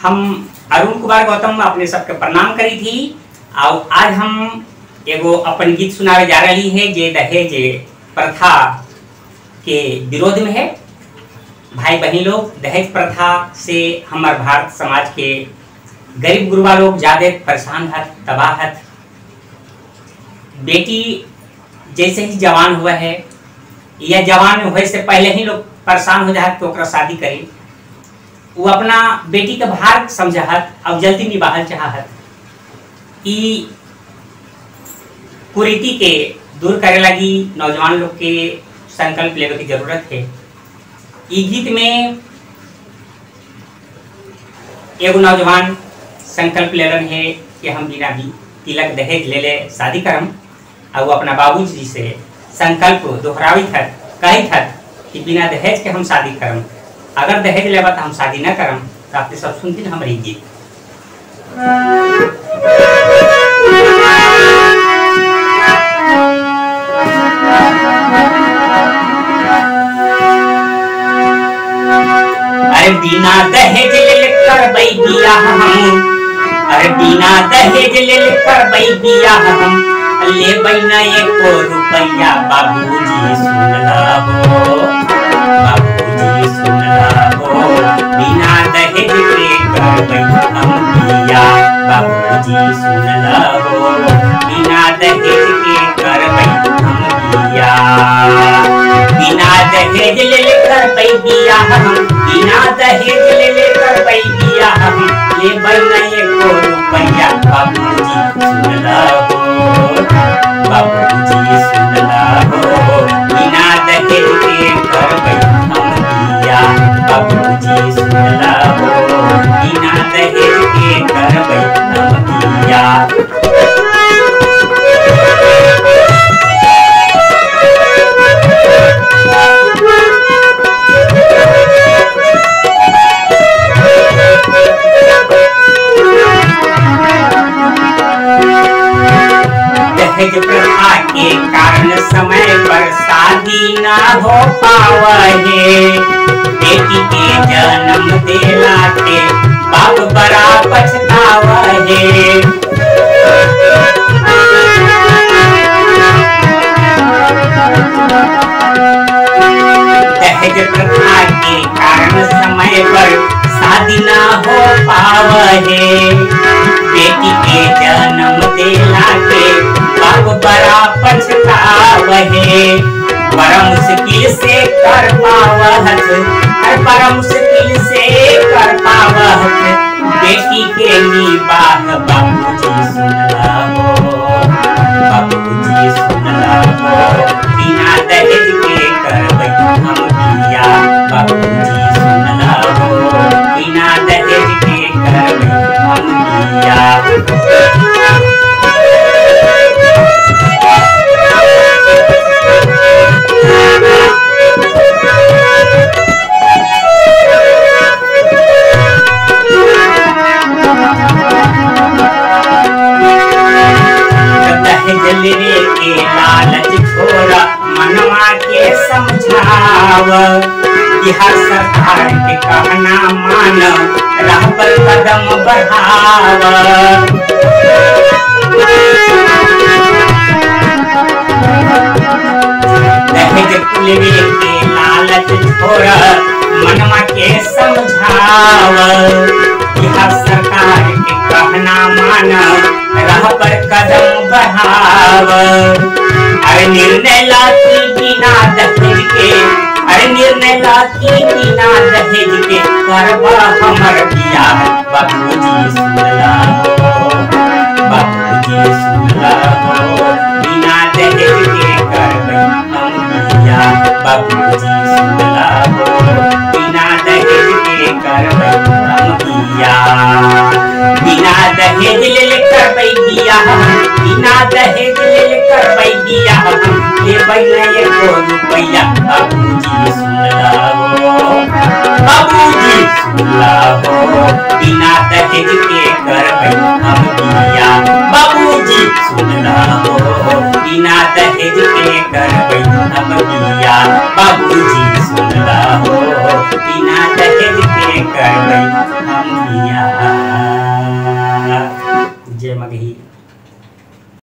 हम अरुण कुमार गौतम अपने सबके प्रणाम करी थी। और आज हम एगो अपन गीत सुनावे जा रही है जे दहेज प्रथा के विरोध में है। भाई बहन लोग, दहेज प्रथा से हमारे भारत समाज के गरीब गुरबा लोग ज्यादा परेशान है, तबाह है। बेटी जैसे ही जवान हुआ है या जवान होने से पहले ही लोग परेशान हो जाए तो ओकरा शादी करी। वो अपना बेटी का भार समझत और जल्दी निभाल चाहत। ई कुरीति के दूर करे लगी नौजवान लोग के संकल्प लेने की जरूरत है। ई गीत में एगो नौजवान संकल्प ले रहे हैं कि हम बिना भी तिलक दहेज ले ले शादी करम। और वो अपना बाबूजी से संकल्प दोहरावी था, कही था कि बिना दहेज के हम शादी करम। अगर दहेज लेबा तो हम शादी न करम। तो आपने सब सुनती हमारी गीत। अरे बिना दहेज ले करबै बियाह हम, अरे बिना दहेज ले करबै बियाह हम, लेबै न एको रुपैया। बाबूजी सुन लहो, बाबूजी सुन लहो, बिना दहेज के करबै हम बियाह। बाबूजी सुन लहो, बिना दहेज के करबै हम बियाह। बिना दहेज ले करबै बियाह हम, बिना दहेज ले करबै बियाह हम, लेबै न एको रुपैया। बाबूजी सुन लहो, बाबूजी सुन लहो, बिना दहेज के करबै हम बियाह। बाबूजी सुन लहो, बिना दहेज के करबै हम बियाह। दहेज प्रथा के कारण समय पर शादी ना हो पावे। बेटी के जन्म देला के बाप बड़ा पछतावे। दहेज प्रथा के कारण समय पर शादी ना हो पावे। बेटी के जन्म देला के बाप बड़ा पछतावे। बड़ा मुश्किल से कर पावत, बड़ा मुश्किल से कर पावत बेटी के निबाह। बाबूजी सुन लहो, बाबूजी सुन लहो, बिना दहेज के करबै हम बियाह। बाबूजी सुन लहो, बिना दहेज के करबै हम बियाह। दहेज लेवे के लालच छोड़ा मनवा के समझाव। बिहार सरकार के कहना मान, राह पर कदम बढ़ाव। दहेज लेवे के लालच छोड़ा मनवा के समझाव। बिहार सरकार के कहना मान, राह पर कदम बढ़ाव। अरे निर्णय लाती बिना दहेज के, अरे निर्णय लाती बिना दहेज के करबा हमर बियाह। बाबूजी सुन लहो, बाबूजी सुन लहो, बिना दहेज के करबै हम बियाह। बाबूजी सुन लहो, बिना दहेज के करबै हम बियाह। बिना दहेज ले करबै बियाह, बिना दहेज ले करबै बियाह, लेबै न एको रुपैया। बाबूजी सुन लहो, बाबूजी सुन लहो, बिना दहेज के करबै हम बियाह। बाबूजी सुन लहो, बिना दहेज के करबै हम बियाह। बाबूजी सुन लहो, बिना दहेज के करबै हम मैया। जय मगही।